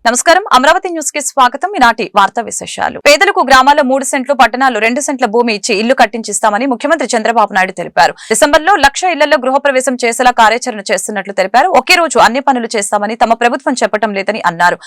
నమస్కారం అమరావతి న్యూస్ కి స్వాగతం. ఈనాటి వార్తా విశేషాలు. పేదలకు గ్రామాల్లో 3 సెంట్లు, పట్టణాల్లో 2 సెంట్ల భూమి ఇచ్చి ఇల్లు కట్టించిస్తామని ముఖ్యమంత్రి చంద్రబాబు నాయుడు తెలిపారు. డిసెంబర్లో 1,00,000 ఇళ్లలో గృహప్రవేశం చేసేలా కార్యాచరణ చేస్తున్నట్లు తెలిపారు. ఒకే రోజు అన్ని పనులు చేస్తామని తమ ప్రభుత్వం చెప్పడం లేదని అన్నారు.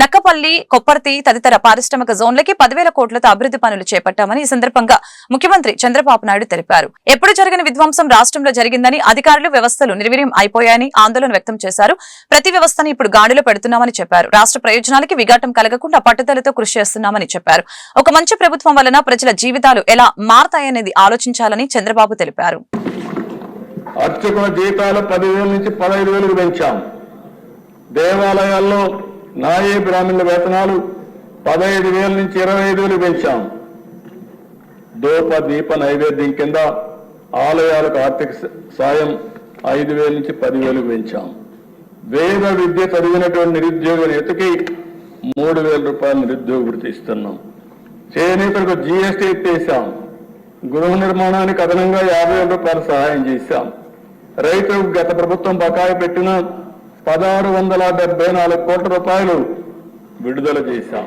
నక్కపల్లి, కొప్పర్తి తదితర పారిశ్రామిక జోన్లకి 10,000 కోట్లతో అభివృద్ధి పనులు చేపట్టామని ఈ సందర్భంగా ముఖ్యమంత్రి చంద్రబాబు నాయుడు తెలిపారు. ఎప్పుడు జరగని విధ్వంసం రాష్ట్రంలో జరిగిందని, అధికారులు వ్యవస్థలు నిర్వీర్యం అయిపోయాయని ఆందోళన వ్యక్తం చేశారు. ప్రతి వ్యవస్థను ఇప్పుడు గాడిలో పెడుతున్నామని చెప్పారు. రాష్ట్ర ప్రయోజనాలకి విఘాటం కలగకుండా పట్టుదలతో కృషి చేస్తున్నామని చెప్పారు. ఒక మంచి ప్రభుత్వం వలన ప్రజల జీవితాలు ఎలా మారతాయనేది ఆలోచించాలని చంద్రబాబు తెలిపారు. అర్చకుల జీతాలు 10,000 నుంచి 15,000 పెంచాం. దేవాలయాల్లో నాయీ బ్రాహ్మణుల వేతనాలు 15,000 నుంచి 25,000 పెంచాం. దూప దీప నైవేద్యం కింద ఆలయాలకు ఆర్థిక సాయం 5,000 నుంచి 10,000 పెంచాం. వేద విద్య చదివినటువంటి నిరుద్యోగ నేతకి 3,000 రూపాయలు నిరుద్యోగ వృత్తి ఇస్తున్నాం. చేనేతలకు జీఎస్టీ ఎత్తేసాం. గృహ నిర్మాణానికి అదనంగా 50,000 రూపాయలు సహాయం చేశాం. రైతులకు గత ప్రభుత్వం బకాయి పెట్టిన 1,674 కోట్ల రూపాయలు విడుదల చేశాం.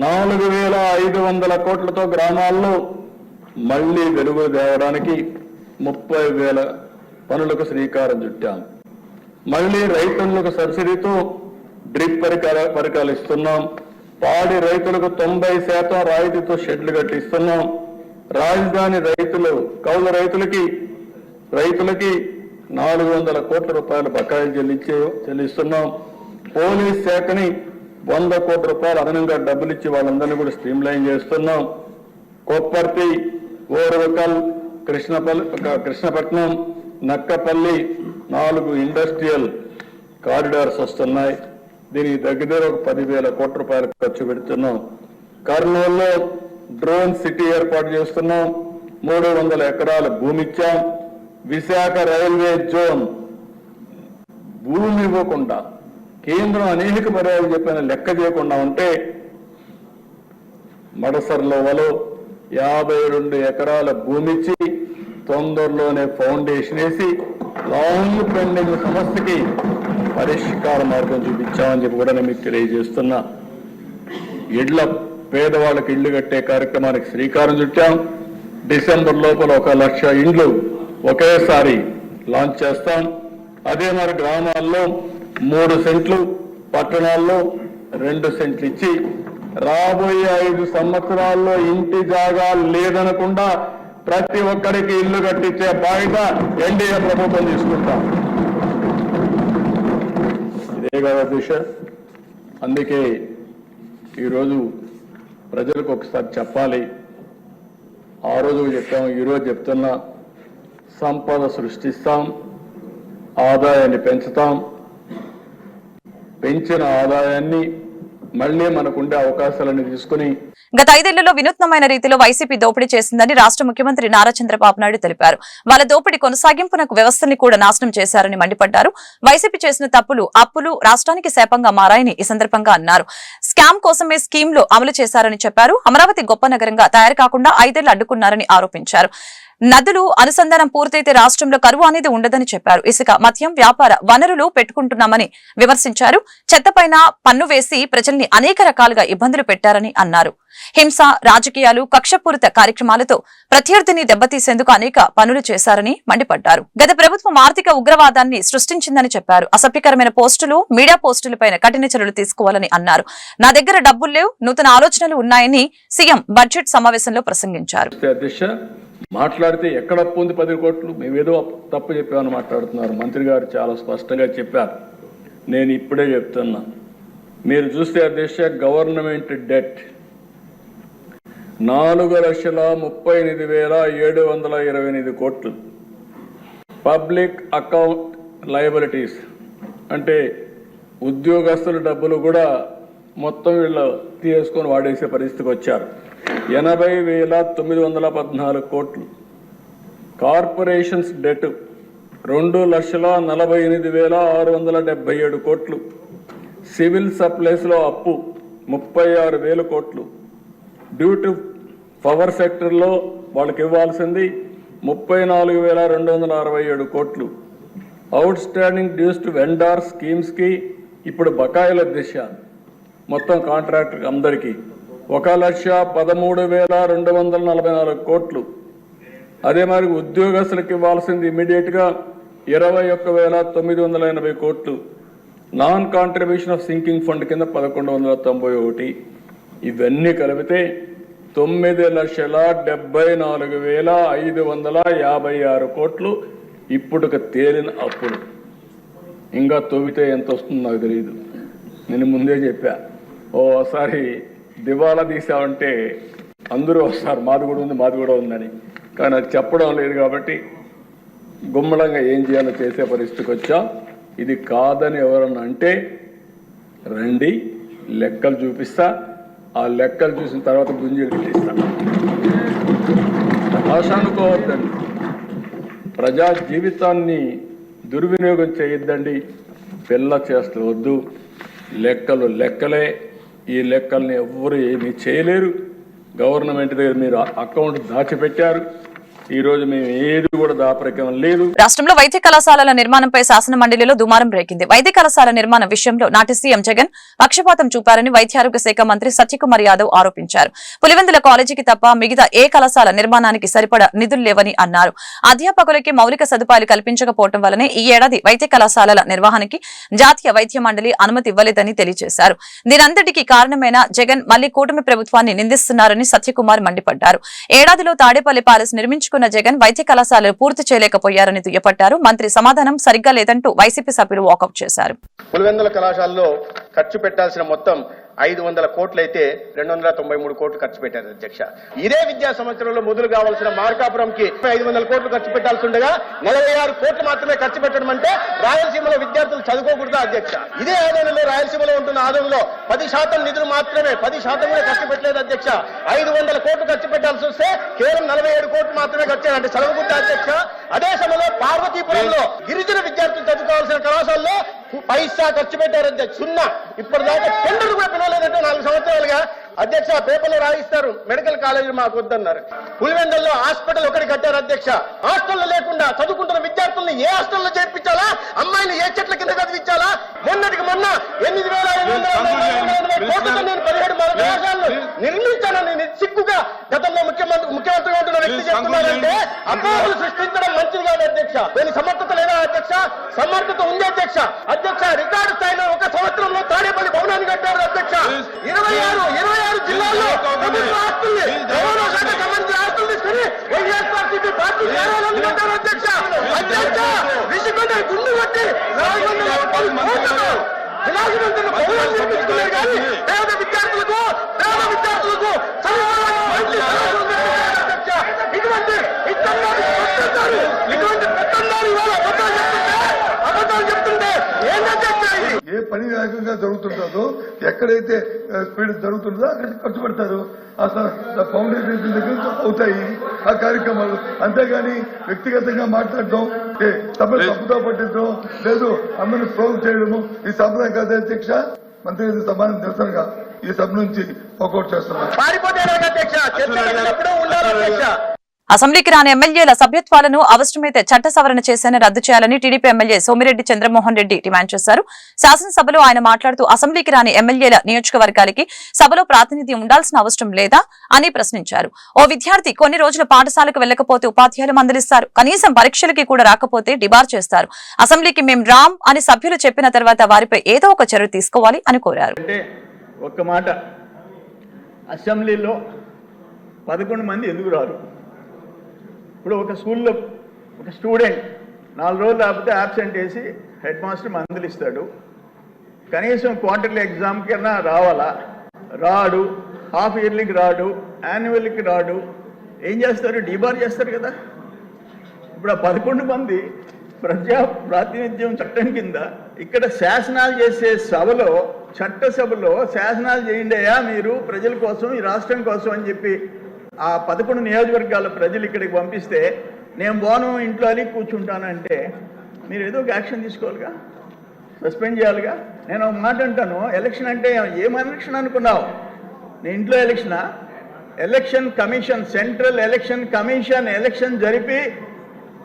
4,500 కోట్లతో గ్రామాల్లో మళ్లీ వెలుగు తేవడానికి 30,000 పనులకు శ్రీకారం చుట్టాం. మళ్లీ రైతులకు సబ్సిడీతో డ్రిప్ పరికరాలు ఇస్తున్నాం. పాడి రైతులకు 90% రాయితీతో షెడ్లు కట్టిస్తున్నాం. రాజధాని రైతులు, కౌలు రైతులకి 400 కోట్ల రూపాయలు బకాయిలు చెల్లిస్తున్నాం. పోలీస్ శాఖని 100 కోట్ల రూపాయలు అదనంగా డబ్బులు ఇచ్చి వాళ్ళందరినీ కూడా స్ట్రీమ్ లైన్ చేస్తున్నాం. కొప్పర్తి, ఓర్వకల్, కృష్ణపట్నం, నక్కపల్లి 4 ఇండస్ట్రియల్ కారిడార్స్ వస్తున్నాయి. దీనికి దగ్గర ఒక 10,000 కోట్ల రూపాయలు ఖర్చు పెడుతున్నాం. కర్నూలులో డ్రోన్ సిటీ ఏర్పాటు చేస్తున్నాం. 300 ఎకరాల భూమి ఇచ్చాం. విశాఖ రైల్వే జోన్ భూమి ఇవ్వకుండా కేంద్రం అనేక పర్యాలు చెప్పిన లెక్క చేయకుండా ఉంటే మడసర్లో 52 ఎకరాల భూమి ఇచ్చి తొందరలోనే ఫౌండేషన్ వేసి లాంగ్ పెండింగ్ సమస్యకి పరిష్కార మార్గం చూపించామని చెప్పి కూడా మీకు తెలియజేస్తున్నా. పేదవాళ్ళకి ఇళ్లు కట్టే కార్యక్రమానికి శ్రీకారం చుట్టాం. డిసెంబర్ లోపల 1,00,000 ఇండ్లు ఒకేసారి లాంచ్ చేస్తాం. అదే మరి గ్రామాల్లో 3 సెంట్లు, పట్టణాల్లో 2 సెంట్లు ఇచ్చి రాబోయే 5 సంవత్సరాల్లో ఇంటి జాగా లేదనకుండా ప్రతి ఒక్కరికి ఇల్లు కట్టించే బాధ్యత ఎన్డీఏ ప్రభుత్వం తీసుకుంటాం. ఇదే కదా దిశ. అందుకే ఈరోజు ప్రజలకు ఒకసారి చెప్పాలి. ఆ రోజు చెప్పాం, ఈరోజు చెప్తున్నా. సంపద సృష్టిస్తాం, ఆదాయాన్ని పెంచుతాం. పెంచిన ఆదాయాన్ని మళ్లీ మనకుండే అవకాశాలను తీసుకుని గత 5 ఏళ్లలో వినూత్నమైన రీతిలో వైసీపీ దోపిడీ చేసిందని రాష్ట్ర ముఖ్యమంత్రి నారా చంద్రబాబు నాయుడు తెలిపారు. వాళ్ళ దోపిడీ కొనసాగింపునకు వ్యవస్థని కూడా నాశనం చేశారని మండిపడ్డారు. వైసీపీ చేసిన తప్పులు, అప్పులు రాష్ట్రానికి శాపంగా మారాయని ఈ సందర్భంగా అన్నారు. స్కామ్ కోసమే స్కీమ్లు అమలు చేశారని చెప్పారు. అమరావతి గొప్ప నగరంగా తయారు కాకుండా 5 ఏళ్లు అడ్డుకున్నారని ఆరోపించారు. నదులు అనుసంధానం పూర్తయితే రాష్ట్రంలో కరువు అనేది ఉండదని చెప్పారు. ఇసుక, మద్యం వ్యాపార వనరులు పెట్టుకుంటున్నామని విమర్శించారు. చెత్తపైన పన్ను వేసి ప్రజల్ని అనేక రకాలుగా ఇబ్బందులు పెట్టారని అన్నారు. హింస, రాజకీయాలు, కక్షపూరిత కార్యక్రమాలతో ప్రత్యర్థిని దెబ్బతీసేందుకు అనేక పనులు చేశారని మండిపడ్డారు. గత ప్రభుత్వం ఆర్థిక ఉగ్రవాదాన్ని సృష్టించిందని చెప్పారు. అసభ్యకరమైన పోస్టులు, మీడియా పోస్టులపైన కఠిన చర్యలు తీసుకోవాలని అన్నారు. నా దగ్గర డబ్బులు లేవు, నూతన ఆలోచనలు ఉన్నాయని సీఎం బడ్జెట్ సమావేశంలో ప్రసంగించారు. మాట్లాడితే ఎక్కడ అప్పు ఉంది 10 కోట్లు, మేమేదో తప్పు చెప్పామని మాట్లాడుతున్నారు. మంత్రి గారు చాలా స్పష్టంగా చెప్పారు. నేను ఇప్పుడే చెప్తున్నా. మీరు చూస్తే అధ్యక్ష, గవర్నమెంట్ డెట్ 4,38,728 కోట్లు. పబ్లిక్ అకౌంట్ లయబిలిటీస్ అంటే ఉద్యోగస్తుల డబ్బులు కూడా మొత్తం వీళ్ళు తీసుకొని వాడేసే పరిస్థితికి వచ్చారు. 80,914 కోట్లు. కార్పొరేషన్స్ డెట్ 2,48,677 కోట్లు. సివిల్ సప్లైస్లో అప్పు 36,000 కోట్లు. డ్యూ టు పవర్ సెక్టర్లో వాళ్ళకి ఇవ్వాల్సింది 34,267 కోట్లు. Outstanding dues to vendor స్కీమ్స్కి ఇప్పుడు బకాయిల దిశ మొత్తం కాంట్రాక్టర్ అందరికీ 1,13,244 కోట్లు. అదే మరి ఉద్యోగస్తులకు ఇవ్వాల్సింది ఇమీడియట్గా 21,980 కోట్లు. Non contribution of sinking fund కింద 1,191. ఇవన్నీ కలిపితే 9,74,556 కోట్లు ఇప్పుడు తేలిన అప్పులు. ఇంకా తవ్వితే ఎంత వస్తుందో నాకు తెలియదు. నేను ముందే చెప్పా, ఓసారి దివాలా తీసామంటే అందరూ వస్తారు, మాది కూడా ఉందని. కానీ అది చెప్పడం లేదు కాబట్టి గుమ్మడంగా ఏం చేయాలో చేసే పరిస్థితికి వచ్చా. ఇది కాదని ఎవరన్నా అంటే రండి, లెక్కలు చూపిస్తా. ఆ లెక్కలు చూసిన తర్వాత గుంజీలు పెట్టిస్తా. ఆశ అనుకోవద్దండి, ప్రజా జీవితాన్ని దుర్వినియోగం చేయొద్దండి. పిల్ల చేస్తూ వద్దు. లెక్కలు లెక్కలే. ఈ లెక్కల్ని ఎవ్వరూ ఏమీ చేయలేరు. గవర్నమెంట్ దగ్గర మీరు అకౌంట్ దాచిపెట్టారు. ఈ రోజు మేము ఏది కూడా దాపరికం లేదు. రాష్ట్రంలో వైద్య కళాశాలల నిర్మాణంపై శాసన మండలిలో దుమారం రేగింది. వైద్య కళాశాల నిర్మాణ విషయంలో నాటి సీఎం జగన్ పక్షపాతం చూపారని వైద్య ఆరోగ్య శాఖ మంత్రి సత్యకుమార్ యాదవ్ ఆరోపించారు. పులివెందుల కాలేజీకి తప్ప మిగతా ఏ కళాశాల నిర్మాణానికి సరిపడా నిధులు లేవని అన్నారు. అధ్యాపకులకి మౌలిక సదుపాయాలు కల్పించకపోవడం వల్లనే ఈ ఏడాది వైద్య కళాశాలల నిర్వహణకి జాతీయ వైద్య మండలి అనుమతి ఇవ్వలేదని తెలియజేశారు. దీనంతటికీ కారణమైన జగన్ మళ్లీ కూటమి ప్రభుత్వాన్ని నిందిస్తున్నారని సత్యకుమార్ మండిపడ్డారు. ఏడాదిలో తాడేపల్లి ప్యాలెస్ నిర్మించుకున్న జగన్ వైద్య కళాశాలలు పూర్తి చేయలేకపోయారని దుయ్యపట్టారు. మంత్రి సమాధానం సరిగ్గా లేదంటూ వైసీపీ సభ్యులు వాకౌట్ చేశారు. పులివెందుల కళాశాలలో ఖర్చు పెట్టాల్సిన మొత్తం 500 కోట్లు అయితే 293 కోట్లు ఖర్చు పెట్టారు అధ్యక్ష. ఇదే విద్యా సంవత్సరంలో మొదలు కావాల్సిన మార్కాపురంకి 500 కోట్లు ఖర్చు పెట్టాల్సి ఉండగా 46 కోట్లు మాత్రమే ఖర్చు పెట్టడం అంటే రాయలసీమలో విద్యార్థులు చదువుకోకూడదా అధ్యక్ష? ఇదే ఆదాయంలో రాయలసీమలో ఉంటున్న ఆదాయంలో 10% నిధులు మాత్రమే 10% కూడా ఖర్చు పెట్టలేదు అధ్యక్ష. 500 కోట్లు ఖర్చు పెట్టాల్సి వస్తే కేవలం 47 కోట్లు మాత్రమే ఖర్చు అంటే చదవకూడదా అధ్యక్ష? అదే సమయంలో పార్వతీపురంలో గిరిజన విద్యార్థులు చదువుకోవాల్సిన కళాశాలలో పైసా ఖర్చు పెట్టారు అధ్యక్ష. 0. ఇప్పటిదాకా టెండర్ కూడా పిలవలేదంటే 4 సంవత్సరాలుగా అధ్యక్ష. పేపర్లో రాయిస్తారు మెడికల్ కాలేజీలు మాకు వద్దన్నారు. పులివెందుల్లో హాస్పిటల్ ఒకటి కట్టారు అధ్యక్ష. హాస్టల్లో లేకుండా చదువుకుంటున్న విద్యార్థుల్ని ఏ హాస్టల్లో చేర్పించాలా, అమ్మాయిని ఏ చెట్ల కింద చదివించాలా? మొన్నటికి మొన్న 8,580 కోట్లతో నేను 17 కళాశాలను నిర్మించానని సిగ్గుగా గతంలో ముఖ్యమంత్రిగా ఉంటున్న వ్యక్తి చెప్తున్నారంటే అపోహలు సృష్టించడం మంచిది కాదు అధ్యక్ష. దీని సమర్థత లేదా అధ్యక్ష? సమర్థత ఉంది అధ్యక్ష. అధ్యక్ష రికార్డు స్థాయిలో ఒక సంవత్సరంలో తాడేపల్లి భవనాన్ని కట్టారు అధ్యక్ష. 26 జిల్లాల్లో ప్రభుత్వ ఆస్తుల్ని రవాణా శాఖ సంబంధించిన ఆస్తులు తీసుకుని వైఎస్ఆర్సీపీ పార్టీ కార్యాలయాన్ని కట్టారు అధ్యక్ష. అధ్యక్ష రిషికొండ గుండు కొట్టి 430 కోట్లతో విలాసవంతుల భవనాలు నిర్మించుకున్నారు. కానీ పేద విద్యార్థులకు ఇటువంటి పెత్తందారు ఇవాళ అబద్ధాలు చెప్తుంటే ఏంటంటే ఏ పని వేగంగా జరుగుతుంటుందో, ఎక్కడైతే స్పీడ్ జరుగుతుందో అక్కడ ఖర్చు పెడతారు. అసలు ఫౌండేషన్ దగ్గర అవుతాయి ఆ కార్యక్రమాలు. అంతేగాని వ్యక్తిగతంగా మాట్లాడడం, తప్పుతో పట్టించడం లేదు, అందరినీ ప్రోగ్ చేయడము ఈ సంప్రదాయం కాదు అధ్యక్ష. మంత్రి సమానం నిరసనగా ఈ సభ నుంచి వాకౌట్ చేస్తున్నారు. అసెంబ్లీకి రాని ఎమ్మెల్యేల సభ్యత్వాలను అవసరమైతే చట్ట సవరణ చేసేనే రద్దు చేయాలని TDP MLA Somireddy Chandramohan Reddy demand చేశారు. శాసనసభలో ఆయన మాట్లాడుతూ అసెంబ్లీకి రాని ఎమ్మెల్యేల నియోజకవర్గాలకి సభలో ప్రాతినిధ్యం ఉండాల్సిన అవసరం లేదా అని ప్రశ్నించారు. ఓ విద్యార్థి కొన్ని రోజులు పాఠశాలకు వెళ్లకపోతే ఉపాధ్యాయులు మందలిస్తారు, కనీసం పరీక్షలకి కూడా రాకపోతే డిబార్ చేస్తారు. అసెంబ్లీకి మేం రామ్ అని సభ్యులు చెప్పిన తర్వాత వారిపై ఏదో ఒక చర్య తీసుకోవాలి అని కోరారు. ఒక్క మాట, అసెంబ్లీలో 11 మంది ఎందుకు రారు? ఇప్పుడు ఒక స్కూల్లో ఒక స్టూడెంట్ 4 రోజులు లేకపోతే యాబ్సెంట్ వేసి హెడ్ మాస్టర్ మందలిస్తాడు. కనీసం క్వార్టర్లీ ఎగ్జామ్కి అన్నా రావాలా? రాడు. హాఫ్ ఇయర్లీకి రాడు, యాన్యువల్కి రాడు. ఏం చేస్తారు? డీబార్ చేస్తారు కదా. ఇప్పుడు ఆ 11 మంది ప్రజా ప్రాతినిధ్యం చట్టం కింద ఇక్కడ శాసనాలు చేసే సభలో, చట్టసభలో శాసనాలు చేయండి అయ్యా మీరు ప్రజల కోసం, ఈ రాష్ట్రం కోసం అని చెప్పి ఆ 11 నియోజకవర్గాల ప్రజలు ఇక్కడికి పంపిస్తే నేను పోను ఇంట్లో అని కూర్చుంటానంటే మీరు ఏదో ఒక యాక్షన్ తీసుకోవాలిగా, సస్పెండ్ చేయాలిగా. నేను ఒక మాట అంటాను, ఎలక్షన్ అంటే ఏం ఎలక్షన్ అనుకున్నావు? నీ ఇంట్లో ఎలక్షనా? Election commission, central election commission election జరిపి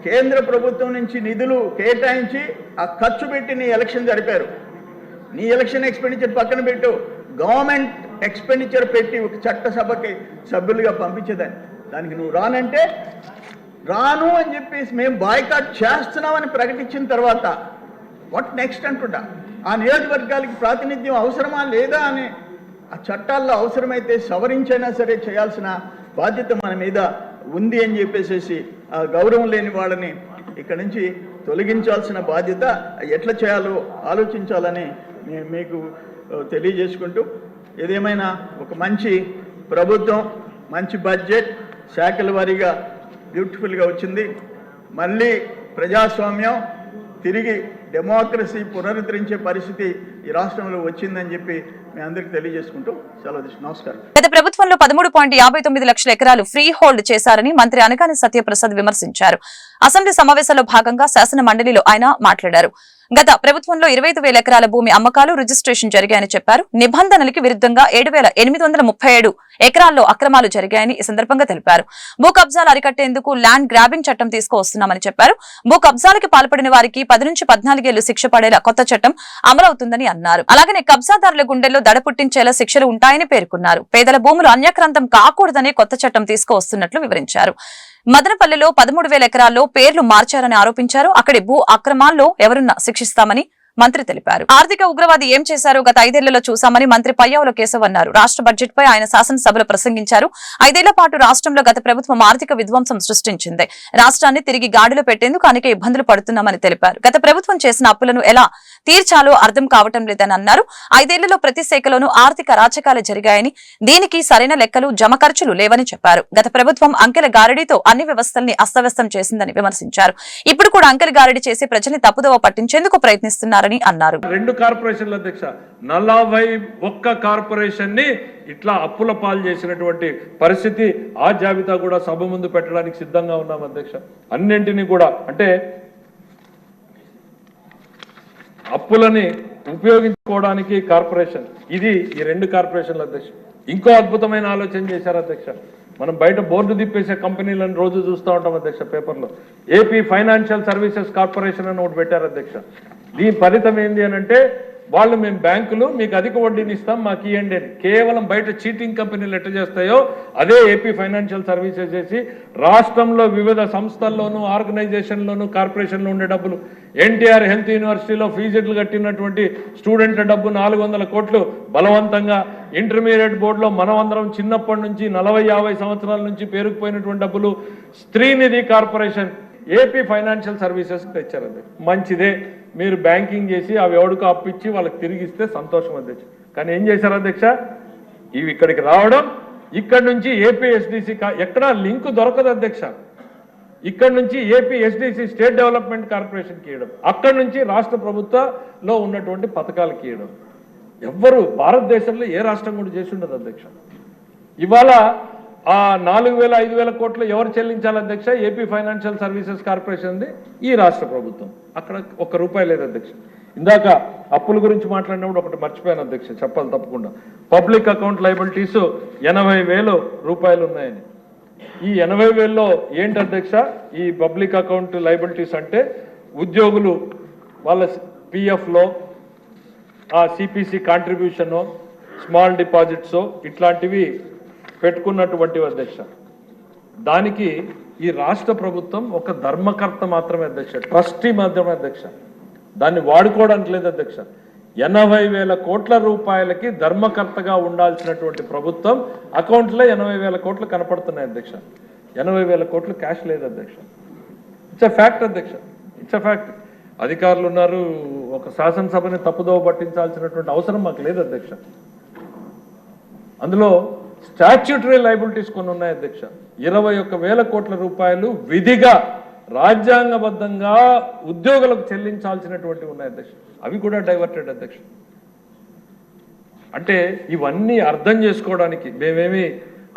కేంద్ర ప్రభుత్వం నుంచి నిధులు కేటాయించి ఆ ఖర్చు పెట్టి నీ ఎలక్షన్ జరిపారు. నీ ఎలక్షన్ ఎక్స్పెండిచర్ పక్కన పెట్టు, గవర్నమెంట్ ఎక్స్పెండిచర్ పెట్టి ఒక చట్టసభకి సభ్యులుగా పంపించేదాన్ని. దానికి నువ్వు రానంటే రాను అని చెప్పేసి మేము బాయ్కాట్ చేస్తున్నామని ప్రకటించిన తర్వాత వాట్ నెక్స్ట్ అంటుంటా. ఆ నియోజకవర్గాలకి ప్రాతినిధ్యం అవసరమా లేదా అని ఆ చట్టాల్లో అవసరమైతే సవరించైనా సరే చేయాల్సిన బాధ్యత మన మీద ఉంది అని చెప్పేసి ఆ గౌరవం లేని వాళ్ళని ఇక్కడ నుంచి తొలగించాల్సిన బాధ్యత ఎట్లా చేయాలో ఆలోచించాలని మీకు తెలియజేసుకుంటూ, ఏదేమైనా ఒక మంచి ప్రభుత్వం, మంచి బడ్జెట్, శాఖల వారీగా బ్యూటిఫుల్గా వచ్చింది. మళ్ళీ ప్రజాస్వామ్యం తిరిగి డెమోక్రసీ పునరుద్ధరించే పరిస్థితి ఈ రాష్ట్రంలో వచ్చిందని చెప్పి మీ అందరికి తెలియజేసుకుంటూ సెలవు తీసుకుంటాం. నమస్కారం. గత ప్రభుత్వంలో 13.59 లక్షల ఎకరాలు ఫ్రీ హోల్డ్ చేశారని మంత్రి అనగాని సత్యప్రసాద్ విమర్శించారు. అసెంబ్లీ సమావేశంలో భాగంగా శాసన మండలిలో ఆయన మాట్లాడారు. గత ప్రభుత్వంలో 25,000 ఎకరాల భూమి అమ్మకాలు, రిజిస్ట్రేషన్ జరిగాయని చెప్పారు. నిబంధనలకి విరుద్ధంగా 7,837 ఎకరాల్లో అక్రమాలు జరిగాయని ఈ సందర్భంగా తెలిపారు. భూ కబ్జాలు అరికట్టేందుకు ల్యాండ్ గ్రాబింగ్ చట్టం తీసుకువస్తున్నామని చెప్పారు. భూ కబ్జాలకి పాల్పడిన వారికి 10 నుంచి 14 ఏళ్లు శిక్ష పడేలా కొత్త చట్టం అమలవుతుందని అన్నారు. అలాగనే కబ్జాదారుల గుండెల్లో దడ పుట్టించేలా శిక్షలు ఉంటాయని పేర్కొన్నారు. పేదల భూములు అన్యాక్రాంతం కాకూడదనే కొత్త చట్టం తీసుకువస్తున్నట్లు వివరించారు. మదనపల్లిలో 13,000 ఎకరాల్లో పేర్లు మార్చారని ఆరోపించారు. అక్కడి భూ అక్రమాల్లో ఎవరున్నా శిక్షిస్తామని మంత్రి తెలిపారు. ఆర్థిక ఉగ్రవాది ఏం చేశారో గత 5 ఏళ్లలో చూశామని మంత్రి పయ్యావుల కేశవ్ అన్నారు. రాష్ట్ర బడ్జెట్ పై ఆయన శాసనసభలో ప్రసంగించారు. 5 ఏళ్ల పాటు రాష్ట్రంలో గత ప్రభుత్వం ఆర్థిక విధ్వంసం సృష్టించింది. రాష్ట్రాన్ని తిరిగి గాడిలో పెట్టేందుకు అనేక ఇబ్బందులు పడుతున్నామని తెలిపారు. గత ప్రభుత్వం చేసిన అప్పులను ఎలా తీర్చాలో అర్థం కావటం లేదని అన్నారు. 5 ఏళ్లలో ప్రతి శాఖలోనూ ఆర్థిక అరాచకాలు జరిగాయని, దీనికి సరైన లెక్కలు, జమ ఖర్చులు లేవని చెప్పారు. గత ప్రభుత్వం అంకెల గారడీతో అన్ని వ్యవస్థల్ని అస్తవ్యస్తం చేసిందని విమర్శించారు. ఇప్పుడు కూడా అంకెల గారడీ చేసి ప్రజల్ని తప్పుదోవ పట్టించేందుకు ప్రయత్నిస్తున్నారు అన్నారు. 2 కార్పొరేషన్ల అధ్యక్ష 41 కార్పొరేషన్ ని ఇట్లా అప్పుల పాలు చేసినటువంటి పరిస్థితి, ఆ జాబితా కూడా సభ ముందు పెట్టడానికి సిద్ధంగా ఉన్నాం అధ్యక్ష. అన్నింటినీ కూడా అంటే అప్పులని ఉపయోగించుకోవడానికి కార్పొరేషన్, ఇది ఈ 2 కార్పొరేషన్ల అధ్యక్ష. ఇంకో అద్భుతమైన ఆలోచన చేశారు అధ్యక్ష. మనం బయట బోర్డు తిప్పేసే కంపెనీలను రోజు చూస్తూ ఉంటాం అధ్యక్ష పేపర్లో. ఏపీ ఫైనాన్షియల్ సర్వీసెస్ కార్పొరేషన్ అని ఒకటి పెట్టారు అధ్యక్ష. దీని ఫలితం ఏంది అని అంటే వాళ్ళు మేము బ్యాంకులు మీకు అధిక వడ్డీని ఇస్తాం మాకు ఇవ్వండి అని. కేవలం బయట చీటింగ్ కంపెనీలు ఎట్లా చేస్తాయో అదే ఏపీ ఫైనాన్షియల్ సర్వీసెస్ చేసి రాష్ట్రంలో వివిధ సంస్థల్లోనూ, ఆర్గనైజేషన్లోనూ, కార్పొరేషన్లో ఉండే డబ్బులు, ఎన్టీఆర్ హెల్త్ యూనివర్సిటీలో ఫీజులు కట్టినటువంటి స్టూడెంట్ల డబ్బు 400 కోట్లు బలవంతంగా, ఇంటర్మీడియట్ బోర్డులో మనమందరం చిన్నప్పటి నుంచి 40-50 సంవత్సరాల నుంచి పేరుకుపోయినటువంటి డబ్బులు Stree Nidhi corporation AP financial services తెచ్చారు. మంచిదే, మీరు బ్యాంకింగ్ చేసి అవి ఎవడికో అప్పిచ్చి వాళ్ళకి తిరిగిస్తే సంతోషం అధ్యక్ష. కానీ ఏం చేశారు అధ్యక్ష, ఇవి ఇక్కడికి రావడం, ఇక్కడి నుంచి ఏపీ ఎస్డిసి ఎక్కడా లింక్ దొరకదు అధ్యక్ష. ఇక్కడి నుంచి ఏపీ ఎస్డిసి స్టేట్ డెవలప్మెంట్ కార్పొరేషన్కి ఇవ్వడం, అక్కడి నుంచి రాష్ట్ర ప్రభుత్వంలో ఉన్నటువంటి పథకాలకి ఇవ్వడం. ఎవ్వరు భారతదేశంలో ఏ రాష్ట్రం కూడా చేసి ఉండదు అధ్యక్ష. ఇవాళ ఆ 4,000-5,000 కోట్లు ఎవరు చెల్లించాలి అధ్యక్ష? ఏపీ ఫైనాన్షియల్ సర్వీసెస్ కార్పొరేషన్ది ఈ రాష్ట్ర ప్రభుత్వం. అక్కడ ₹1 లేదు అధ్యక్ష. ఇందాక అప్పుల గురించి మాట్లాడినప్పుడు ఒకటి మర్చిపోయాను అధ్యక్ష, చెప్పాలి తప్పకుండా. పబ్లిక్ అకౌంట్ లయబిలిటీస్ ₹80,000 ఉన్నాయని. ఈ 80,000లో ఏంటి అధ్యక్ష ఈ పబ్లిక్ అకౌంట్ లయబిలిటీస్ అంటే ఉద్యోగులు వాళ్ళ పిఎఫ్లో ఆ సిపిసి కాంట్రిబ్యూషన్, స్మాల్ డిపాజిట్స్ ఇట్లాంటివి పెట్టుకున్నటువంటి అధ్యక్ష. దానికి ఈ రాష్ట్ర ప్రభుత్వం ఒక ధర్మకర్త మాత్రమే అధ్యక్ష, ట్రస్టీ మాత్రమే అధ్యక్ష. దాన్ని వాడుకోవడానికి లేదు అధ్యక్ష. 80,000 కోట్ల రూపాయలకి ధర్మకర్తగా ఉండాల్సినటువంటి ప్రభుత్వం అకౌంట్లో 80,000 కోట్లు కనపడుతున్నాయి అధ్యక్ష. 80,000 కోట్లు క్యాష్ లేదు అధ్యక్ష. ఇట్స్ ఎ ఫ్యాక్ట్ అధ్యక్ష, ఇట్స్ ఎ ఫ్యాక్ట్. అధికారులు ఉన్నారు, ఒక శాసనసభని తప్పుదోవ పట్టించాల్సినటువంటి అవసరం మాకు లేదు అధ్యక్ష. అందులో స్టాట్యూటరీ లయబిలిటీస్ కొన్ని ఉన్నాయి అధ్యక్ష. 21,000 కోట్ల రూపాయలు విధిగా రాజ్యాంగబద్ధంగా ఉద్యోగులకు చెల్లించాల్సినటువంటి ఉన్నాయి అధ్యక్ష. అవి కూడా డైవర్టెడ్ అధ్యక్ష. అంటే ఇవన్నీ అర్థం చేసుకోవడానికి మేమేమి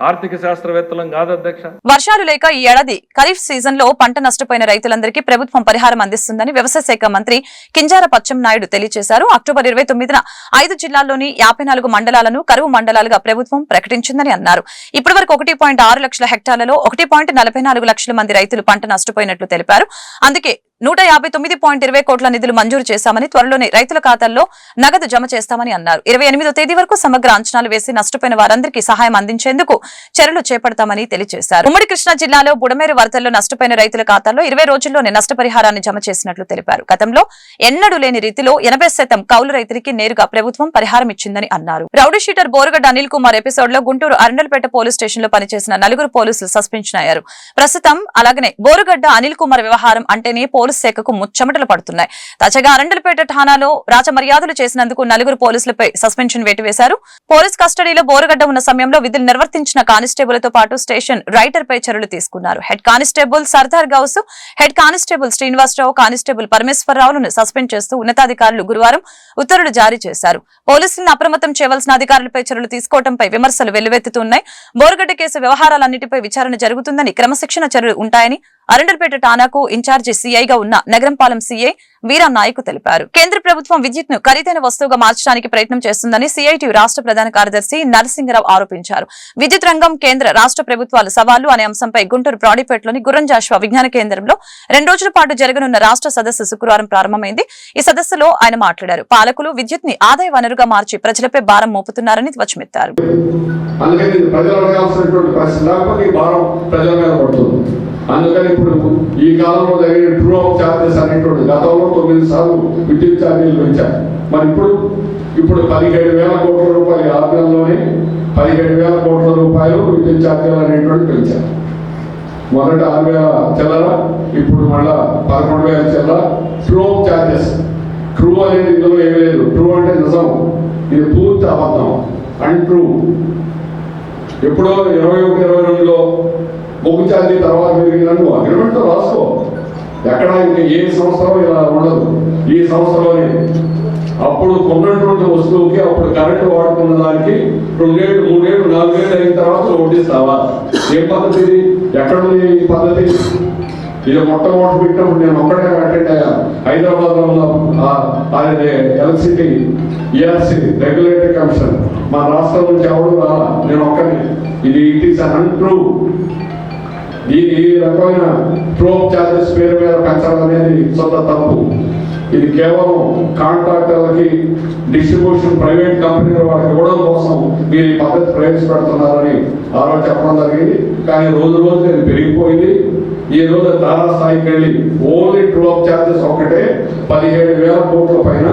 ఆర్థిక శాస్త్రవేత్తలం కాదు అధ్యక్ష. వర్షాలు లేక ఈ ఏడాది ఖరీఫ్ సీజన్ లో పంట నష్టపోయిన రైతులందరికీ ప్రభుత్వం పరిహారం అందిస్తుందని వ్యవసాయ శాఖ మంత్రి కింజారపు అచ్చెన్నాయుడు తెలియజేశారు. అక్టోబర్ 29న 5 జిల్లాల్లోని 54 మండలాలను కరువు మండలాలుగా ప్రభుత్వం ప్రకటించిందని అన్నారు. ఇప్పటి వరకు 1.6 లక్షల హెక్టార్లలో 1.44 లక్షల మంది రైతులు పంట నష్టపోయినట్లు తెలిపారు. అందుకే 159.20 కోట్ల నిధులు మంజూరు చేశామని, త్వరలోనే రైతుల ఖాతాల్లో నగదు జమ చేస్తామని అన్నారు. 28వ తేదీ వరకు సమగ్ర అంచనాలు వేసి నష్టపోయిన వారందరికీ సహాయం అందించేందుకు చర్యలు చేపడతామని తెలియజేశారు. ఉమ్మడి కృష్ణా జిల్లాలో బుడమేరు వరదల్లో నష్టపోయిన రైతుల ఖాతాల్లో 20 రోజుల్లోనే నష్టపరిహారాన్ని జమ చేసినట్లు తెలిపారు. గతంలో ఎన్నడూ లేని రీతిలో 80% కౌలు రైతులకి నేరుగా ప్రభుత్వం పరిహారం ఇచ్చిందని అన్నారు. Rowdy sheeter Borugadda Anil Kumar episode లో గుంటూరు అరండల్పేట పోలీస్ స్టేషన్ లో పనిచేసిన 4 పోలీసులు సస్పెన్షన్ అయ్యారు. ప్రస్తుతం అలాగనే బోరుగడ్డ అనిల్ కుమార్ వ్యవహారం అంటేనే పోలీస్ శాఖకు ముచ్చమటలు పడుతున్నాయి. తాజాగా అరండల్పేట ఠాణాలో రాజమర్యాదలు చేసినందుకు 4 పోలీసులపై సస్పెన్షన్ వేటు వేశారు. పోలీస్ కస్టడీలో బోరుగడ్డ ఉన్న సమయంలో విధులు నిర్వర్తించిన కానిస్టేబుల్ తో పాటు స్టేషన్ రైటర్ పై చర్యలు తీసుకున్నారు. Head constable Sardar Gouse, head constable Srinivasarao, constable పరమేశ్వరరావులను సస్పెండ్ చేస్తూ ఉన్నతాధికారులు గురువారం ఉత్తర్వులు జారీ చేశారు. పోలీసులను అప్రమత్తం చేయవలసిన అధికారులపై చర్యలు తీసుకోవడంపై విమర్శలు వెల్లువెత్తుతున్నాయి. బోరుగడ్డ కేసు వ్యవహారాలన్నిటిపై విచారణ జరుగుతుందని, క్రమశిక్షణ చర్యలు ఉంటాయని అరండల్పేట ఠాణాకు ఇన్ఛార్జి సీఐగా ఉన్న నగరంపాలెం సీఐ వీరా నాయక్ తెలిపారు. కేంద్ర ప్రభుత్వం విద్యుత్ ను ఖరీదైన వస్తువుగా మార్చడానికి ప్రయత్నం చేస్తుందని సిఐటియు రాష్ట్ర ప్రధాన కార్యదర్శి నరసింగరావు ఆరోపించారు. విద్యుత్ రంగం, కేంద్ర రాష్ట్ర ప్రభుత్వాలు సవాళ్లు అనే అంశంపై గుంటూరు బ్రాడీపేటలోని గుర్రం జాషువా విజ్ఞాన కేంద్రంలో 2 రోజుల పాటు జరగనున్న రాష్ట్ర సదస్సు శుక్రవారం ప్రారంభమైంది. ఈ సదస్సులో ఆయన మాట్లాడారు. పాలకులు విద్యుత్ ని ఆదాయ వనరుగా మార్చి ప్రజలపై భారం మోపుతున్నారని ధ్వజమెత్తారు. అందుకని ఇప్పుడు ఈ కాలంలో జరిగిన ట్రూ ఆఫ్ ఛార్జెస్ అనేటువంటి గతంలో 9 సార్లు విద్యుత్ ఛార్జీలు పెంచారు. మరి ఇప్పుడు 17,000 కోట్ల రూపాయలు, 6 నెలల్లోనే 17,000 కోట్ల రూపాయలు విద్యుత్ ఛార్జీలు అనేటువంటి పెంచారు. మొదట 6,000 చిల్లర, ఇప్పుడు మళ్ళా 11,000 చిల్లర ట్రూ ఆఫ్ ఛార్జెస్. ట్రూ అనేది ఇందులో ఏమీ లేదు. ట్రూ అంటే నిజం, ఇది పూర్తి అబద్ధం, అన్ట్రూ. ఎప్పుడో 21-22లో బొగ్గు ఛార్జీ తర్వాత పెరిగిందని అగ్రిమెంట్తో రాసుకో. ఎక్కడ ఇంకా ఏ సంవత్సరం ఇలా ఉండదు. ఈ సంవత్సరంలోనే అప్పుడు కొన్నటువంటి వస్తువుకి, అప్పుడు కరెంటు వాడుకున్న దానికి 2 ఏళ్ళు, 3 ఏళ్ళు, 4 ఏళ్ళు అయిన తర్వాత వడ్డిస్తావా? ఏ పద్ధతి ఇది? ఎక్కడుంది ఈ పద్ధతి? ఇది మొట్టమొదటి పెట్టినప్పుడు నేను ఒక్కడే అటెండ్ అయ్యాను. హైదరాబాద్లో ఉన్న ఎలక్ట్రిసిటీ ఈఆర్సీ రెగ్యులేటరీ కమిషన్, మా రాష్ట్రం నుంచి ఎవరు రాలా, నేను ఒక్కనే. ఇది ఇట్ ఈస్ అన్ట్రూ. ఈ రకమైన ట్రూ ఆఫ్ ఛార్జెస్ పేరు మీద పెంచడం అనేది సొంత తప్పు. ఇది కేవలం కాంట్రాక్టర్లకి, డిస్ట్రిబ్యూషన్ ప్రైవేట్ కంపెనీల వాళ్ళకి ఇవ్వడం కోసం మీరు ఈ పద్ధతి ప్రవేశపెడుతున్నారని ఆ రోజు చెప్పడం జరిగింది. కానీ రోజు రోజు ఇది పెరిగిపోయింది. ఈ రోజు తారాస్థాయికి వెళ్ళి ఓన్లీ ట్రూ ఆఫ్ ఛార్జెస్ ఒకటే 17,000 కోట్ల పైన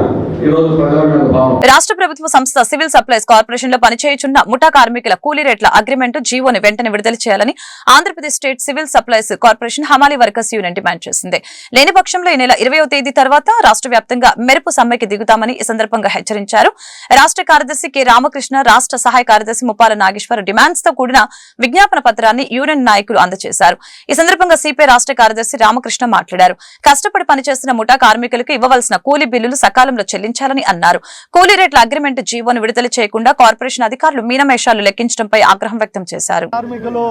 ఈ రోజు ప్రజల మీద భావం. రాష్ట్ర ప్రభుత్వ సంస్థ సివిల్ సప్లైస్ కార్పొరేషన్ లో పనిచేయుచున్న ముఠా కార్మికుల కూలీ రేట్ల అగ్రిమెంట్ జీవోని వెంటనే విడుదల చేయాలని Andhra Pradesh state civil supplies corporation హమాలీ వర్కర్స్ యూనియన్ డిమాండ్ చేసింది. లేని పక్షంలో ఈ నెల 20వ తేదీ తర్వాత రాష్ట్ర వ్యాప్తంగా మెరుపు సమ్మెకి దిగుతామని ఈ సందర్భంగా హెచ్చరించారు. రాష్ట్ర కార్యదర్శి కె రామకృష్ణ, రాష్ట్ర సహాయ కార్యదర్శి ముప్పాల నాగేశ్వర డిమాండ్స్ తో కూడిన విజ్ఞాపన పత్రాన్ని యూనియన్ నాయకులు అందజేశారు. ఈ సందర్భంగా సిపిఐ రాష్ట్ర కార్యదర్శి రామకృష్ణ మాట్లాడారు. కష్టపడి పనిచేస్తున్న ముఠా కార్మికులకు ఇవ్వవలసిన కూలీ బిల్లులు సకాలంలో చెల్లించాలని అన్నారు. కూలీ రేట్ల అగ్రిమెంట్ జీవోను విడుదల చేయకుండా కార్పొరేషన్ అధికారులు మీనమేషాలు లెక్కించడంపై ఆగ్రహం వ్యక్తం చేశారు. కార్మికులు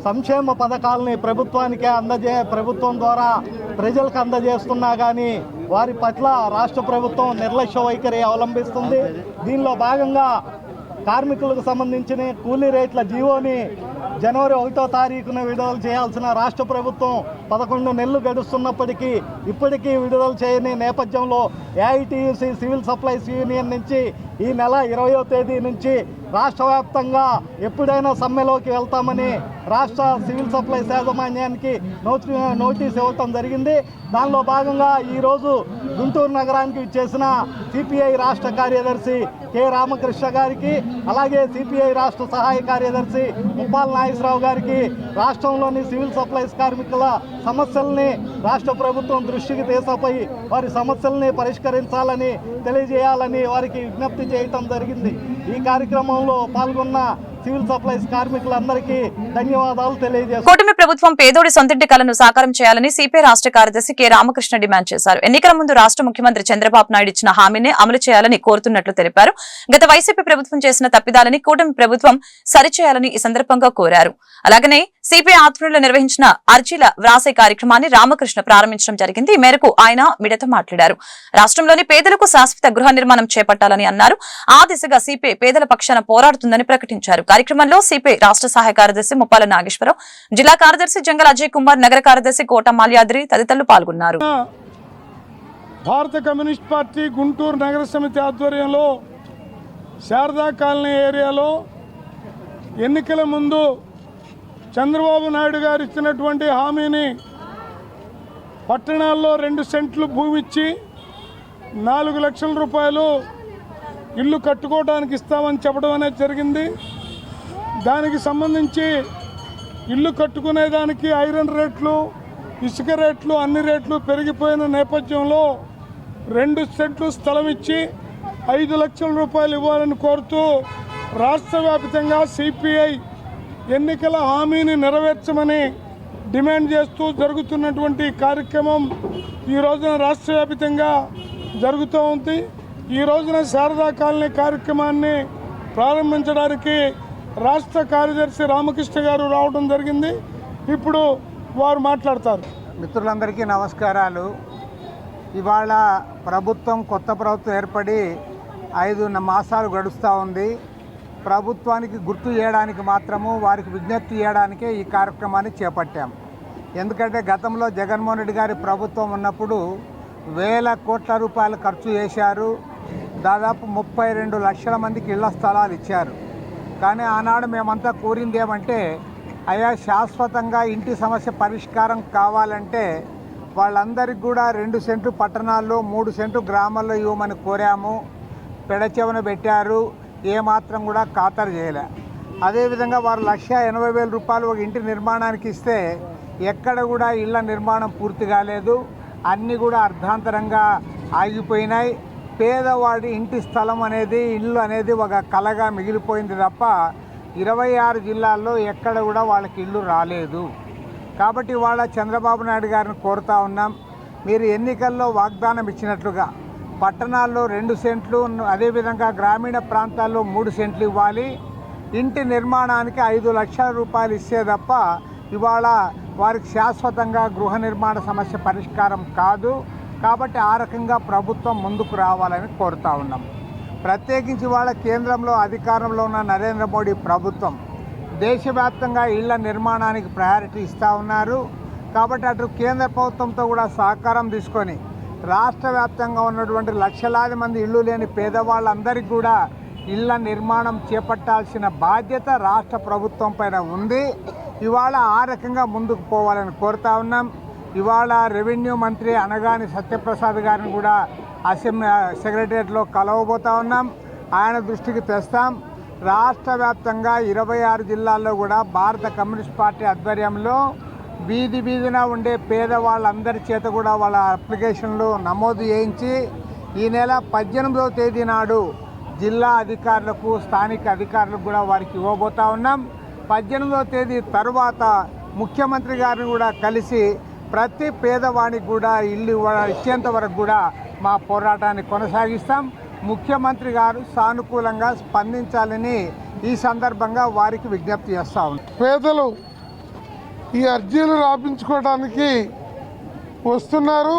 సంక్షేమ పథకాలని ప్రభుత్వం ద్వారా ప్రజలకు అందజేస్తున్నా గానీ వారి పట్ల రాష్ట్ర ప్రభుత్వం నిర్లక్ష్య వైఖరి అవలంబిస్తుంది. దీనిలో భాగంగా కార్మికులకు సంబంధించిన కూలీ రేట్ల జీవోని జనవరి 1వ తారీఖున విడుదల చేయాల్సిన రాష్ట్ర ప్రభుత్వం 11 నెలలు గడుస్తున్నప్పటికీ ఇప్పటికీ విడుదల చేయని నేపథ్యంలో ఏఐటీయూసీ సివిల్ సప్లైస్ యూనియన్ నుంచి ఈ నెల 20వ తేదీ నుంచి రాష్ట్ర వ్యాప్తంగా ఎప్పుడైనా సమ్మెలోకి వెళ్తామని రాష్ట్ర సివిల్ సప్లైస్ యాజమాన్యానికి నోటీస్ ఇవ్వటం జరిగింది. దానిలో భాగంగా ఈరోజు గుంటూరు నగరానికి ఇచ్చేసిన సిపిఐ రాష్ట్ర కార్యదర్శి కె రామకృష్ణ గారికి, అలాగే సిపిఐ రాష్ట్ర సహాయ కార్యదర్శి ముప్పాల నాగేశ్వరరావు గారికి రాష్ట్రంలోని సివిల్ సప్లైస్ కార్మికుల సమస్యల్ని రాష్ట్ర ప్రభుత్వం దృష్టికి తీసుకుపోయి వారి సమస్యల్ని పరిష్కరించాలని తెలియజేయాలని వారికి విజ్ఞప్తి చేయటం జరిగింది. ఈ కార్యక్రమంలో పాల్గొన్న సివిల్ సప్లైస్ కార్మికులందరికీ ధన్యవాదాలు తెలియజేస్తారు. కూటమి ప్రభుత్వం పేదోడి సొంతింటి కలను సాకారం చేయాలని సిపిఐ రాష్ట్ర కార్యదర్శి కె రామకృష్ణ డిమాండ్ చేశారు. ఎన్నికల ముందు రాష్ట్ర ముఖ్యమంత్రి చంద్రబాబు నాయుడు ఇచ్చిన హామీని అమలు చేయాలని కోరుతున్నట్లు తెలిపారు. గత వైసీపీ ప్రభుత్వం చేసిన తప్పిదాలని కూటమి ప్రభుత్వం సరిచేయాలని ఈ సందర్భంగా కోరారు. అలాగనే సిపిఐ ఆధ్వర్యంలో నిర్వహించిన అర్జీల వ్రాసే కార్యక్రమాన్ని రామకృష్ణ ప్రారంభించడం జరిగింది. ఈ మేరకు ఆయన మీడియాతో మాట్లాడారు. రాష్ట్రంలోని పేదలకు శాశ్వత గృహ నిర్మాణం చేపట్టాలని అన్నారు. ఆ దిశగా సిపిఐ పేదల పక్షాన పోరాడుతుందని ప్రకటించారు. కార్యక్రమంలో సిపిఐ రాష్ట్ర సహాయ కార్యదర్శి ముప్పాల నాగేశ్వరరావు, జిల్లా కార్యదర్శి జంగల్ అజయ్ కుమార్, నగర కార్యదర్శి కోట మాల్యాద్రి తదితరులు పాల్గొన్నారు. భారత కమ్యూనిస్ట్ పార్టీ గుంటూరు నగర సమితి ఆధ్వర్యంలో శారదా కాలనీ ఏరియాలో ఎన్నికల ముందు చంద్రబాబు నాయుడు గారు ఇచ్చినటువంటి హామీని పట్టణాల్లో 2 సెంట్లు భూమి ఇచ్చి 4 లక్షల రూపాయలు ఇల్లు కట్టుకోవడానికి ఇస్తామని చెప్పడం అనేది జరిగింది. దానికి సంబంధించి ఇల్లు కట్టుకునేదానికి ఐరన్ రేట్లు, ఇసుక రేట్లు, అన్ని రేట్లు పెరిగిపోయిన నేపథ్యంలో 2 సెంట్లు స్థలం ఇచ్చి 5 లక్షల రూపాయలు ఇవ్వాలని కోరుతూ రాష్ట్ర వ్యాప్తంగా సిపిఐ ఎన్నికల హామీని నెరవేర్చమని డిమాండ్ చేస్తూ జరుగుతున్నటువంటి కార్యక్రమం ఈ రోజున రాష్ట్ర వ్యాప్తంగా జరుగుతూ ఉంది. ఈ రోజున శారదా కాలనీ కార్యక్రమాన్ని ప్రారంభించడానికి రాష్ట్ర కార్యదర్శి రామకృష్ణ గారు రావడం జరిగింది. ఇప్పుడు వారు మాట్లాడతారు. మిత్రులందరికీ నమస్కారాలు. ఇవాళ కొత్త ప్రభుత్వం ఏర్పడి 5 మాసాలు గడుస్తూ ఉంది. ప్రభుత్వానికి గుర్తు చేయడానికి మాత్రము, వారికి విజ్ఞప్తి చేయడానికే ఈ కార్యక్రమాన్ని చేపట్టాం. ఎందుకంటే గతంలో జగన్మోహన్ రెడ్డి గారి ప్రభుత్వం ఉన్నప్పుడు వేల కోట్ల రూపాయలు ఖర్చు చేశారు. దాదాపు 32 లక్షల మందికి ఇళ్ల స్థలాలు ఇచ్చారు. కానీ ఆనాడు మేమంతా కోరింది ఏమంటే, అయ్యా శాశ్వతంగా ఇంటి సమస్య పరిష్కారం కావాలంటే వాళ్ళందరికీ కూడా 2 సెంట్లు పట్టణాల్లో 3 సెంట్లు గ్రామాల్లో ఇవ్వమని కోరాము. పెడచెవన పెట్టారు, ఏమాత్రం కూడా ఖాతరు చేయలే. అదేవిధంగా వారు 1,80,000 రూపాయలు ఒక ఇంటి నిర్మాణానికి ఇస్తే ఎక్కడ కూడా ఇళ్ల నిర్మాణం పూర్తి కాలేదు. అన్నీ కూడా అర్ధాంతరంగా ఆగిపోయినాయి. పేదవాడి ఇంటి స్థలం అనేది, ఇల్లు అనేది ఒక కలగా మిగిలిపోయింది తప్ప 26 జిల్లాల్లో ఎక్కడ కూడా వాళ్ళకి ఇల్లు రాలేదు. కాబట్టి వాళ్ళ చంద్రబాబు నాయుడు గారిని కోరుతా ఉన్నాం, మీరు ఎన్నికల్లో వాగ్దానం ఇచ్చినట్లుగా పట్టణాల్లో 2 సెంట్లు, అదేవిధంగా గ్రామీణ ప్రాంతాల్లో 3 సెంట్లు ఇవ్వాలి. ఇంటి నిర్మాణానికి 5 లక్షల రూపాయలు ఇస్తే తప్ప ఇవాళ వారికి శాశ్వతంగా గృహ నిర్మాణ సమస్య పరిష్కారం కాదు. కాబట్టి ఆ రకంగా ప్రభుత్వం ముందుకు రావాలని కోరుతా ఉన్నాం. ప్రత్యేకించి వాళ్ళ కేంద్రంలో అధికారంలో ఉన్న నరేంద్ర మోడీ ప్రభుత్వం దేశవ్యాప్తంగా ఇళ్ల నిర్మాణానికి ప్రయారిటీ ఇస్తూ ఉన్నారు. కాబట్టి అటు కేంద్ర ప్రభుత్వంతో కూడా సహకారం తీసుకొని రాష్ట్ర వ్యాప్తంగా ఉన్నటువంటి లక్షలాది మంది ఇళ్ళు లేని పేదవాళ్ళందరికీ కూడా ఇళ్ల నిర్మాణం చేపట్టాల్సిన బాధ్యత రాష్ట్ర ప్రభుత్వం పైన ఉంది. ఇవాళ ఆ రకంగా ముందుకు పోవాలని కోరుతా ఉన్నాం. ఇవాళ రెవెన్యూ మంత్రి అనగాని సత్యప్రసాద్ గారిని కూడా అసెంబ్లీ సెక్రటరియట్లో కలవబోతా ఉన్నాం. ఆయన దృష్టికి తెస్తాం. రాష్ట్ర వ్యాప్తంగా 26 జిల్లాల్లో కూడా భారత కమ్యూనిస్ట్ పార్టీ ఆధ్వర్యంలో వీధిన ఉండే పేదవాళ్ళందరి చేత కూడా వాళ్ళ అప్లికేషన్లు నమోదు చేయించి ఈ నెల 18వ తేదీ నాడు జిల్లా అధికారులకు, స్థానిక అధికారులకు కూడా వారికి ఇవ్వబోతా ఉన్నాం. 18వ తేదీ తర్వాత ముఖ్యమంత్రి గారిని కూడా కలిసి ప్రతి పేదవాడికి కూడా ఇల్లు ఇచ్చేంత వరకు కూడా మా పోరాటాన్ని కొనసాగిస్తాం. ముఖ్యమంత్రి గారు సానుకూలంగా స్పందించాలని ఈ సందర్భంగా వారికి విజ్ఞప్తి చేస్తా ఉన్నాం. పేదలు ఈ అర్జీలు రాపించుకోవడానికి వస్తున్నారు.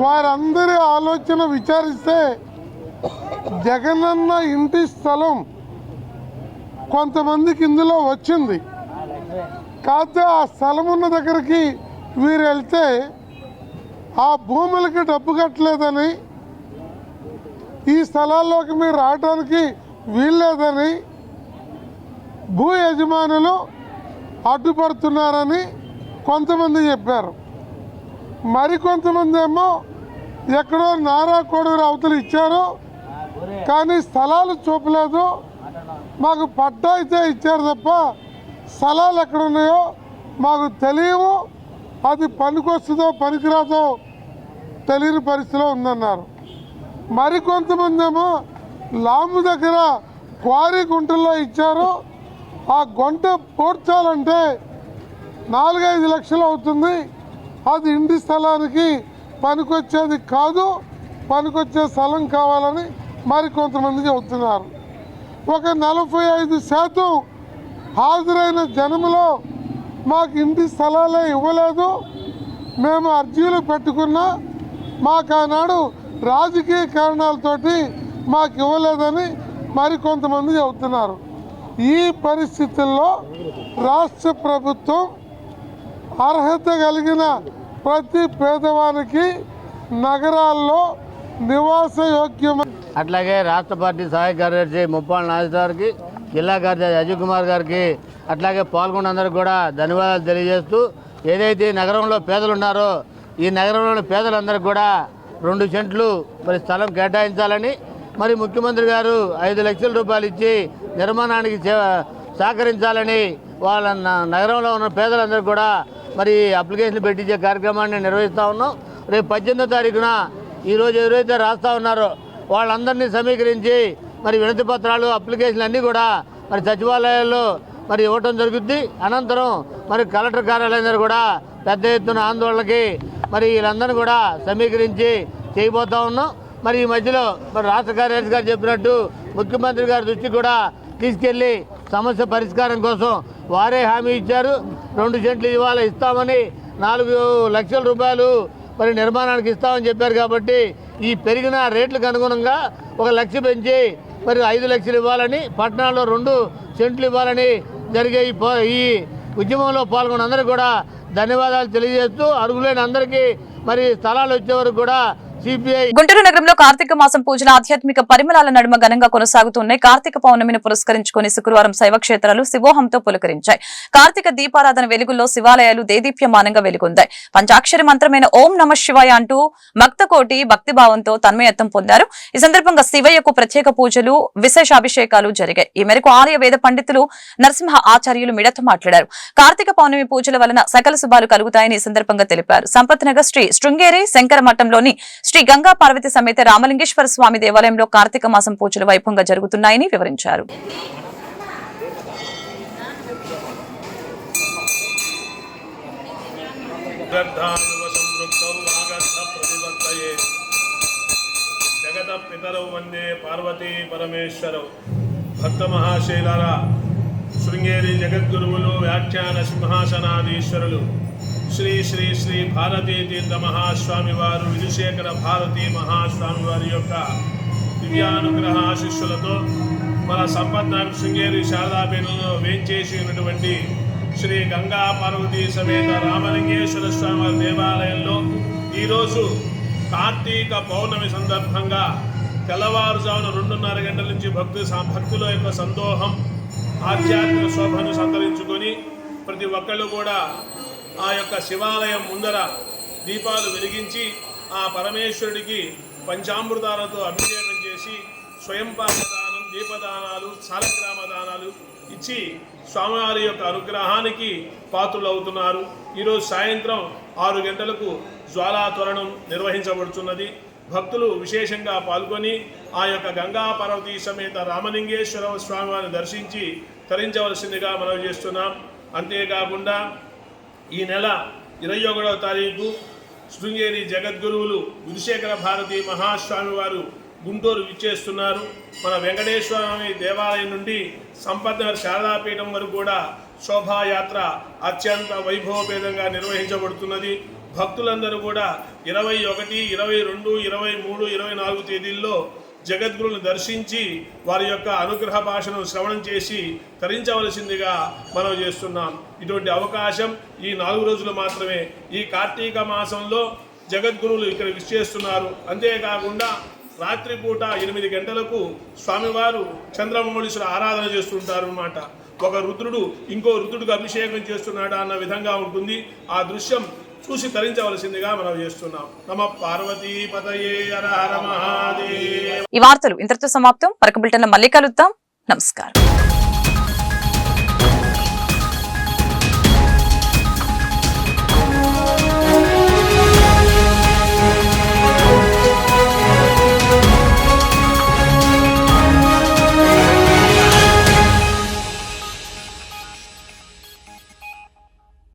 వారందరి ఆలోచన విచారిస్తే జగనన్న ఇంటి స్థలం కొంతమందికి ఇందులో వచ్చింది. కాకపోతే ఆ స్థలం ఉన్న దగ్గరికి వీరు వెళ్తే ఆ భూములకి డబ్బు కట్టలేదని, ఈ స్థలాల్లోకి మీరు రావడానికి వీల్లేదని భూ యజమానులు అడ్డుపడుతున్నారని కొంతమంది చెప్పారు. మరికొంతమంది ఏమో ఎక్కడో నారా కోడూరు అవతలు ఇచ్చారు కానీ స్థలాలు చూపలేదు, మాకు పట్టా అయితే ఇచ్చారు తప్ప స్థలాలు ఎక్కడున్నాయో మాకు తెలియవు, అది పనికొస్తుందో పనికిరాదో తెలియని పరిస్థితిలో ఉందన్నారు. మరికొంతమంది ఏమో లాము దగ్గర క్వారీ గుంటల్లో ఇచ్చారు, ఆ గుంట పూడ్చాలంటే 4-5 లక్షలు అవుతుంది, అది ఇంటి స్థలానికి పనికొచ్చేది కాదు, పనికొచ్చే స్థలం కావాలని మరికొంతమంది చెబుతున్నారు. ఒక 45% హాజరైన జనములో మాకు ఇంటి స్థలాలే ఇవ్వలేదు, మేము అర్జీలు పెట్టుకున్నా మాకు ఆనాడు రాజకీయ కారణాలతోటి మాకు ఇవ్వలేదని మరికొంతమంది చెబుతున్నారు. ఈ పరిస్థితుల్లో రాష్ట్ర ప్రభుత్వం అర్హత కలిగిన ప్రతి పేదవానికి నగరాల్లో నివాసయోగ్యమైన అట్లాగే రాష్ట్ర పార్టీ సహాయ కార్యదర్శి ముప్పాళ్ళ నాగేశ్వర గారికి, జిల్లా కార్యదర్శి అజయ్ కుమార్ గారికి, అట్లాగే పాల్గొన్న అందరికీ కూడా ధన్యవాదాలు తెలియజేస్తూ, ఏదైతే నగరంలో పేదలు ఉన్నారో ఈ నగరంలోని పేదలందరికీ కూడా 2 సెంట్లు మరి స్థలం కేటాయించాలని, మరి ముఖ్యమంత్రి గారు 5 లక్షల రూపాయలు ఇచ్చి నిర్మాణానికి సహకరించాలని వాళ్ళ నగరంలో ఉన్న పేదలందరూ కూడా మరి అప్లికేషన్ పెట్టించే కార్యక్రమాన్ని నిర్వహిస్తూ ఉన్నాం. రేపు 18వ తారీఖున ఈరోజు ఎవరైతే రాస్తూ ఉన్నారో వాళ్ళందరినీ సమీకరించి మరి వినతి పత్రాలు, అప్లికేషన్లు అన్నీ కూడా మరి సచివాలయాల్లో మరి ఇవ్వటం జరుగుద్ది. అనంతరం మరి కలెక్టర్ కార్యాలయం దగ్గర కూడా పెద్ద ఎత్తున ఆందోళనకి మరి వీళ్ళందరినీ కూడా సమీకరించి చేయబోతూ ఉన్నాం. మరి ఈ మధ్యలో మరి రాష్ట్ర కార్యదర్శి గారు చెప్పినట్టు ముఖ్యమంత్రి గారి దృష్టికి కూడా తీసుకెళ్లి సమస్య పరిష్కారం కోసం వారే హామీ ఇచ్చారు. 2 సెంట్లు ఇవాళ ఇస్తామని, 4 లక్షల రూపాయలు మరి నిర్మాణానికి ఇస్తామని చెప్పారు. కాబట్టి ఈ పెరిగిన రేట్లకు అనుగుణంగా 1 లక్ష పెంచి మరి 5 లక్షలు ఇవ్వాలని, పట్టణాల్లో 2 సెంట్లు ఇవ్వాలని జరిగే ఈ ఉద్యమంలో పాల్గొన్న అందరికీ కూడా ధన్యవాదాలు తెలియజేస్తూ, అర్హులైన అందరికీ మరి స్థలాలు వచ్చే వరకు కూడా గుంటూరు నగరంలో కార్తీక మాసం పూజల ఆధ్యాత్మిక పరిమళాల నడుమ ఘనంగా కొనసాగుతున్నాయి. కార్తీక పౌర్ణమిని పురస్కరించుకుని శుక్రవారం శైవ క్షేత్రాలు శివోహంతో పులకరించాయి. కార్తీక దీపారాధన వెలుగుల్లో శివాలయాలు దేదీప్యమానంగా వెలుగొందాయి. పంచాక్షరి మంత్రమైన ఓం నమ శివాయ అంటూ భక్తకోటి భక్తిభావంతో తన్మయత్వం పొందారు. ఈ సందర్భంగా శివయ్యకు ప్రత్యేక పూజలు, విశేషాభిషేకాలు జరిగాయి. ఈ మేరకు ఆలయ వేద పండితులు నరసింహ ఆచార్యులు మిడతో మాట్లాడారు. కార్తీక పౌర్ణమి పూజల వలన సకల శుభాలు కలుగుతాయని ఈ సందర్భంగా తెలిపారు. సంపత్ నగర్ శ్రీ శృంగేరి శంకర మఠంలోని శ్రీ గంగా పార్వతి సమేత రామలింగేశ్వర స్వామి దేవాలయంలో కార్తీక మాసం పూజలు వైభవంగా జరుగుతున్నాయని వివరించారు. జగత పితరౌ వందే పార్వతీ పరమేశ్వరౌ. భక్త మహాశైలారా, శృంగేరి జగద్గురువులు, వ్యాఖ్యాన సింహాసనాధీశ్వరులు శ్రీ శ్రీ శ్రీ భారతీ తీర్థ మహాస్వామి వారు, విధుశేఖర భారతీ మహాస్వామి వారి యొక్క దివ్యానుగ్రహ ఆశీస్సులతో మన సంపత్నగర్ శృంగేరి శారదాపీఠంలో వేంచేసి ఉన్నటువంటి శ్రీ గంగా పార్వతీ సమేత రామలింగేశ్వర స్వామి వారి దేవాలయంలో ఈరోజు కార్తీక పౌర్ణమి సందర్భంగా తెల్లవారుజామున 2:30 గంటల నుంచి భక్తుల యొక్క సందోహం, ఆధ్యాత్మిక శోభను సంతరించుకొని ప్రతి ఒక్కళ్ళు కూడా ఆ యొక్క శివాలయం ముందర దీపాలు వెలిగించి ఆ పరమేశ్వరుడికి పంచామృతాలతో అభిషేకం చేసి స్వయంపాక దానం, దీపదానాలు, సాలగ్రామ దానాలు ఇచ్చి స్వామివారి యొక్క అనుగ్రహానికి పాత్రులవుతున్నారు. ఈరోజు సాయంత్రం 6 గంటలకు జ్వాలా తోరణం నిర్వహించబడుతున్నది. భక్తులు విశేషంగా పాల్గొని ఆ యొక్క గంగా పార్వతీ సమేత రామలింగేశ్వర స్వామివారిని దర్శించి తరించవలసిందిగా మనవి చేస్తున్నాం. అంతేకాకుండా ఈ నెల 21వ తారీఖు శృంగేరి జగద్గురువులు విధుశేఖర భారతీ మహాస్వామి వారు గుంటూరు విచ్చేస్తున్నారు. మన వెంకటేశ్వర స్వామి దేవాలయం నుండి సంపత్నగర్ శారదాపీఠం వరకు కూడా శోభాయాత్ర అత్యంత వైభవపేతంగా నిర్వహించబడుతున్నది. భక్తులందరూ కూడా 21, 22, 23, 24 తేదీల్లో జగద్గురులను దర్శించి వారి యొక్క అనుగ్రహ భాషను శ్రవణం చేసి తరించవలసిందిగా మనం చేస్తున్నాం. ఇటువంటి అవకాశం ఈ 4 రోజులు మాత్రమే. ఈ కార్తీక మాసంలో జగద్గురువులు ఇక్కడ విచ్చేస్తున్నారు. అంతేకాకుండా రాత్రిపూట 8 గంటలకు స్వామివారు చంద్రమౌళీశ్వర ఆరాధన చేస్తుంటారు అన్నమాట. ఒక రుద్రుడు ఇంకో రుద్రుడికి అభిషేకం చేస్తున్నాడా అన్న విధంగా ఉంటుంది. ఆ దృశ్యం చూసి తరించవలసిందిగా మనం చేస్తున్నాం. నమ పార్వతీ పతయే హర హర మహాదేవ. ఈ వార్తలు ఇంతటితో సమాప్తం. మరొక బులెటిన్లో మళ్ళీ కలుద్దాం. నమస్కారం.